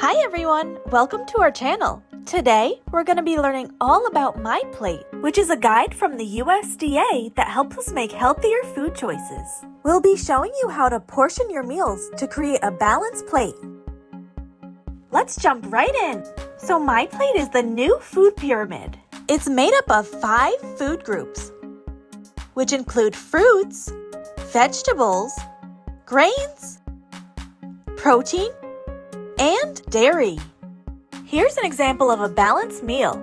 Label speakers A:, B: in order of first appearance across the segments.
A: Hi everyone, welcome to our channel. Today, we're going to be learning all about MyPlate, which is a guide from the USDA that helps us make healthier food choices. We'll be showing you how to portion your meals to create a balanced plate. Let's jump right in. So MyPlate is the new food pyramid. It's made up of 5 food groups, which include fruits, vegetables, grains, protein, and dairy. Here's an example of a balanced meal.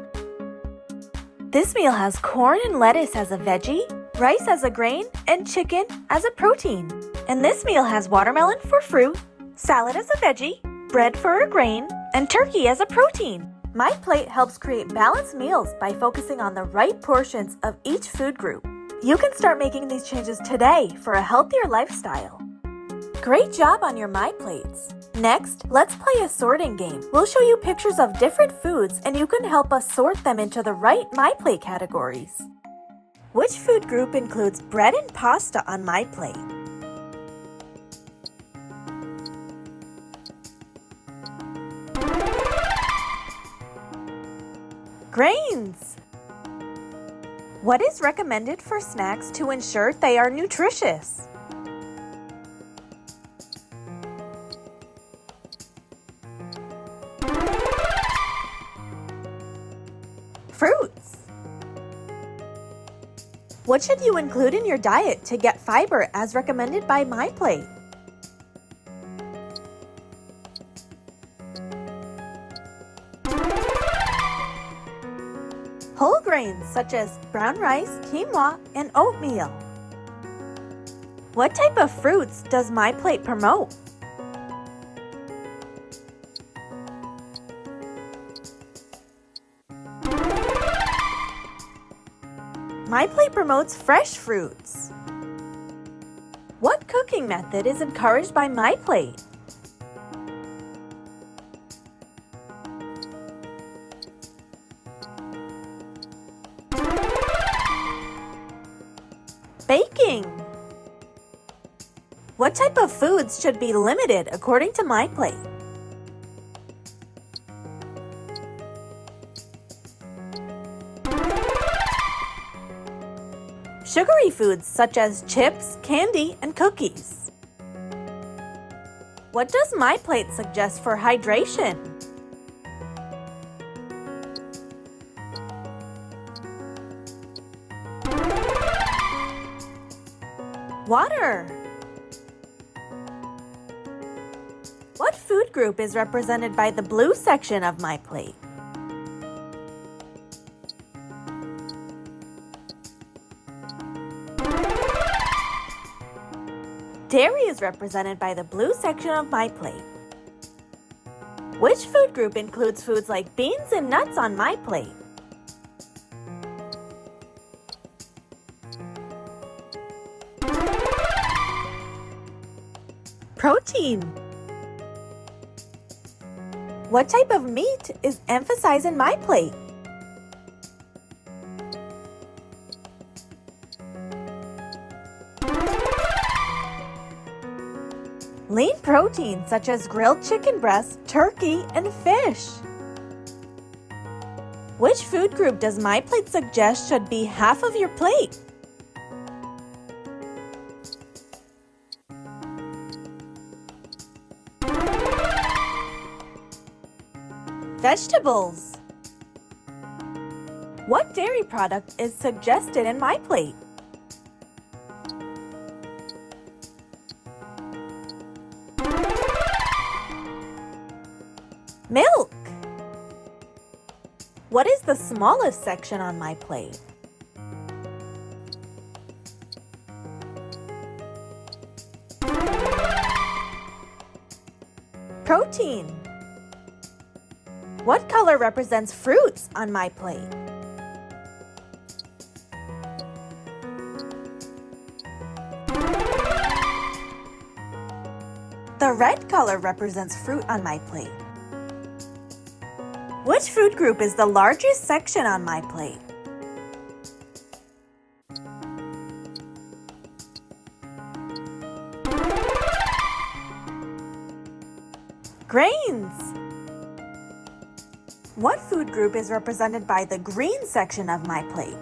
A: This meal has corn and lettuce as a veggie, rice as a grain, and chicken as a protein. And this meal has watermelon for fruit, salad as a veggie, bread for a grain, and turkey as a protein. MyPlate helps create balanced meals by focusing on the right portions of each food group. You can start making these changes today for a healthier lifestyle. Great job on your MyPlates! Next, let's play a sorting game. We'll show you pictures of different foods and you can help us sort them into the right MyPlate categories. Which food group includes bread and pasta on MyPlate? Grains! What is recommended for snacks to ensure they are nutritious? Fruits. What should you include in your diet to get fiber as recommended by MyPlate? Whole grains such as brown rice, quinoa, and oatmeal. What type of fruits does MyPlate promote? MyPlate promotes fresh fruits. What cooking method is encouraged by MyPlate? Baking. What type of foods should be limited according to MyPlate? Sugary foods such as chips, candy, and cookies. What does MyPlate suggest for hydration? Water. What food group is represented by the blue section of MyPlate? Dairy is represented by the blue section of MyPlate. Which food group includes foods like beans and nuts on MyPlate? Protein. What type of meat is emphasized in MyPlate? Lean protein such as grilled chicken breast, turkey, and fish. Which food group does MyPlate suggest should be half of your plate? Vegetables. What dairy product is suggested in MyPlate? Milk. What is the smallest section on MyPlate? Protein. What color represents fruits on MyPlate? The red color represents fruit on MyPlate. Which food group is the largest section on MyPlate? Grains. What food group is represented by the green section of MyPlate?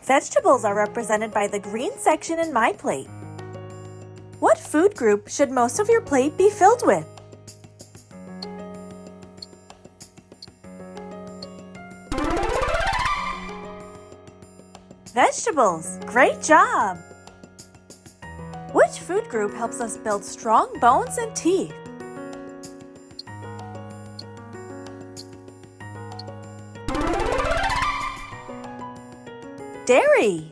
A: Vegetables are represented by the green section in MyPlate. What food group should most of your plate be filled with? Vegetables! Great job! Which food group helps us build strong bones and teeth? Dairy!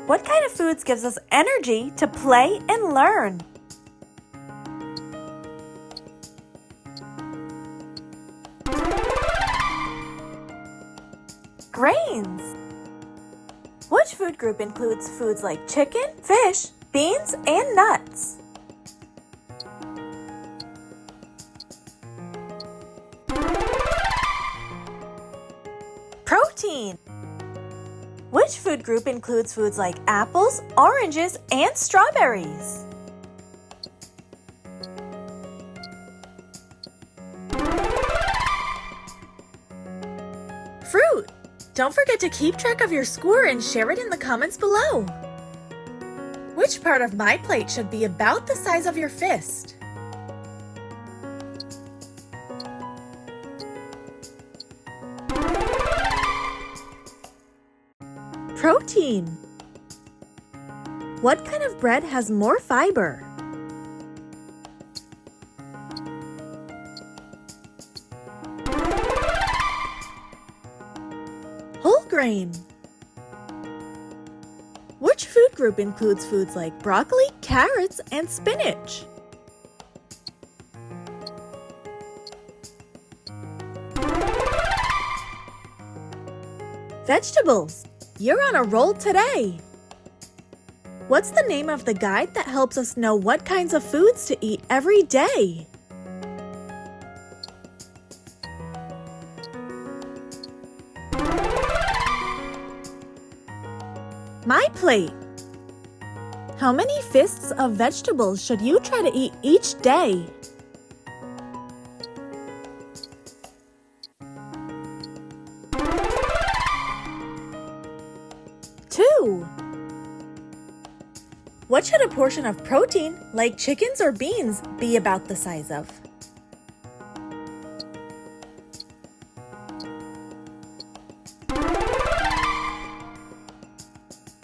A: What kind of foods gives us energy to play and learn? Grains! Which food group includes foods like chicken, fish, beans, and nuts? Protein! Which food group includes foods like apples, oranges, and strawberries? Fruit! Don't forget to keep track of your score and share it in the comments below. Which part of MyPlate should be about the size of your fist? Protein. What kind of bread has more fiber? Whole grain. Which food group includes foods like broccoli, carrots, and spinach? Vegetables. You're on a roll today! What's the name of the guide that helps us know what kinds of foods to eat every day? MyPlate! How many fists of vegetables should you try to eat each day? Two. What should a portion of protein, like chickens or beans, be about the size of?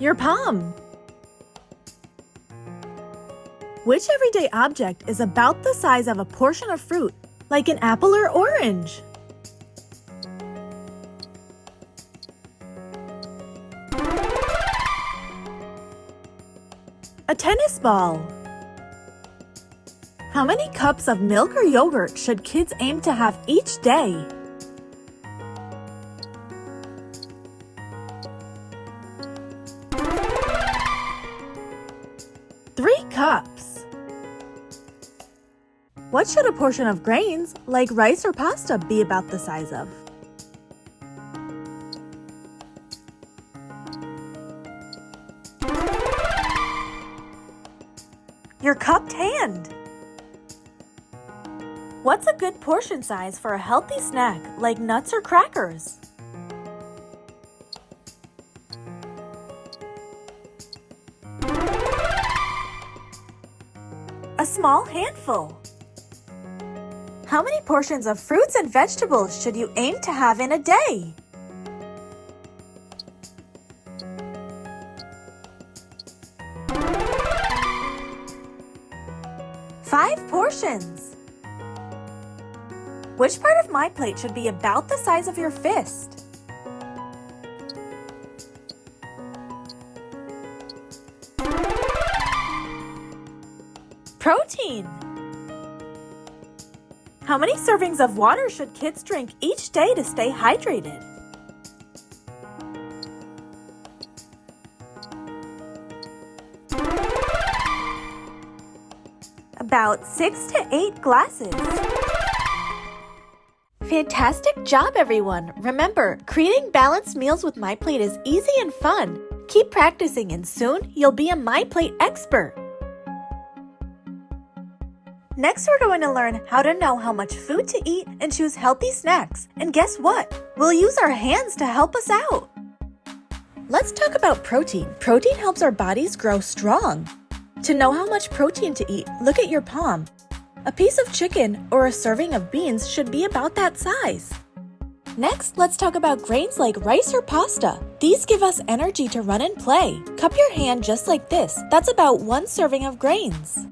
A: Your palm. Which everyday object is about the size of a portion of fruit, like an apple or orange? A tennis ball. How many cups of milk or yogurt should kids aim to have each day? Three cups. What should a portion of grains, like rice or pasta, be about the size of? Your cupped hand. What's a good portion size for a healthy snack like nuts or crackers? A small handful. How many portions of fruits and vegetables should you aim to have in a day? Five portions. Which part of MyPlate should be about the size of your fist? Protein. How many servings of water should kids drink each day to stay hydrated? About 6 to 8 glasses. Fantastic job, everyone! Remember, creating balanced meals with MyPlate is easy and fun. Keep practicing and soon you'll be a MyPlate expert. Next, we're going to learn how to know how much food to eat and choose healthy snacks. And guess what? We'll use our hands to help us out. Let's talk about protein. Protein helps our bodies grow strong. To know how much protein to eat, look at your palm. A piece of chicken or a serving of beans should be about that size. Next, let's talk about grains like rice or pasta. These give us energy to run and play. Cup your hand just like this. That's about 1 serving of grains.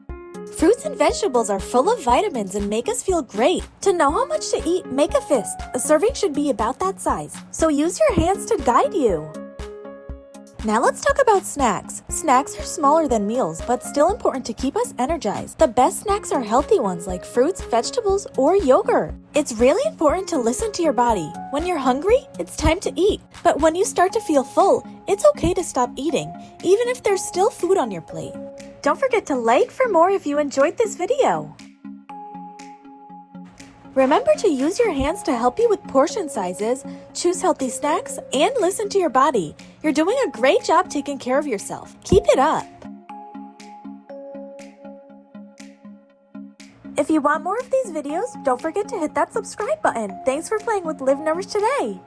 A: Fruits and vegetables are full of vitamins and make us feel great. To know how much to eat, make a fist. A serving should be about that size, so use your hands to guide you. Now let's talk about snacks. Snacks are smaller than meals, but still important to keep us energized. The best snacks are healthy ones like fruits, vegetables, or yogurt. It's really important to listen to your body. When you're hungry, it's time to eat. But when you start to feel full, it's okay to stop eating, even if there's still food on your plate. Don't forget to like for more if you enjoyed this video. Remember to use your hands to help you with portion sizes, choose healthy snacks, and listen to your body. You're doing a great job taking care of yourself. Keep it up. If you want more of these videos, don't forget to hit that subscribe button. Thanks for playing with Live Nourish today.